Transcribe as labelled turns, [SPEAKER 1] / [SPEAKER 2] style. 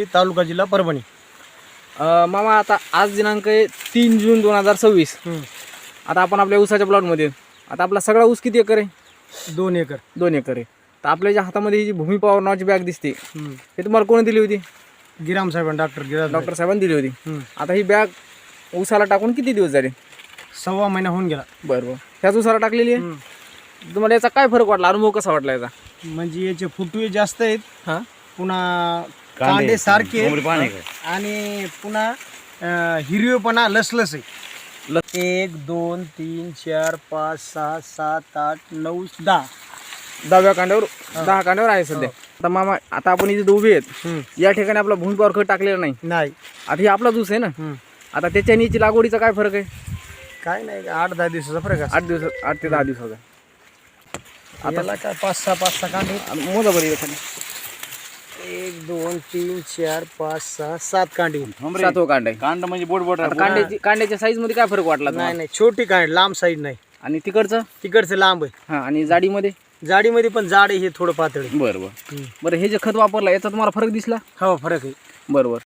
[SPEAKER 1] तालुका जिल्हा परभणी.
[SPEAKER 2] मामा आता आज दिनांक आहे 3 जून 2026. आता आपण आपल्या ऊसाच्या प्लॉटमध्ये आता आपला सगळा ऊस किती एकर आहे?
[SPEAKER 1] 2 एकर.
[SPEAKER 2] 2 एकर आहे. तर आपल्या ज्या हातामध्ये ही जी भूमी पॉवर नावाची बॅग दिसते हे तुम्हाला कोणी दिली होती?
[SPEAKER 1] गिराम साहेबांनी
[SPEAKER 2] डॉक्टर साहेबांनी दिली होती. आता ही बॅग ऊसाला टाकून किती दिवस झाले?
[SPEAKER 1] 1.25 महिना होऊन गेला.
[SPEAKER 2] बरोबर. ह्याच ऊसाला टाकलेली आहे. तुम्हाला याचा काय फरक वाटला? अनुभव कसा वाटला याचा?
[SPEAKER 1] म्हणजे याचे फुटवे जास्त आहेत,
[SPEAKER 2] हां
[SPEAKER 1] पुन्हा कांडे सारखे आहेत, आणि पुन्हा हिरवेपणा लसलस आहे. 1 2 3 4 5 6 7 8 9 10
[SPEAKER 2] 10व्या कांड्यावर 10 कांड्यावर आहे सध्या. आता मामा आता आपण इथे उभे आहेत या ठिकाणी आपला भूमी पॉवर खत टाकलेला नाही.
[SPEAKER 1] नाही.
[SPEAKER 2] आता ही आपला ऊस आहे ना. आता त्याच्या आणि याची लागवडीचा काय फरक आहे?
[SPEAKER 1] काय नाही, 8-10 दिवसाचा फरक आहे.
[SPEAKER 2] 8 ते 10 दिवसाचा.
[SPEAKER 1] आता काय 5-6 कांडे
[SPEAKER 2] मोजा बरी एखादी
[SPEAKER 1] 1 2 3 4 5 6 7 कांडे.
[SPEAKER 2] 7वं कांड आहे.
[SPEAKER 3] कांड म्हणजे बोट
[SPEAKER 2] आता कांड्याच्या साईज मध्ये काय फरक वाटला तुम्हाला?
[SPEAKER 1] नाही छोटी कांड, लांब साईड नाही.
[SPEAKER 2] आणि तिकडचं
[SPEAKER 1] लांब आहे.
[SPEAKER 2] हा आणि जाडीमध्ये
[SPEAKER 1] जाडीमध्ये पण जाड आहे, हे थोडं पातळ आहे.
[SPEAKER 2] बरोबर. बरं हे जे खत वापरलं याचा तुम्हाला फरक दिसला?
[SPEAKER 1] हो, फरक आहे.
[SPEAKER 2] बरोबर.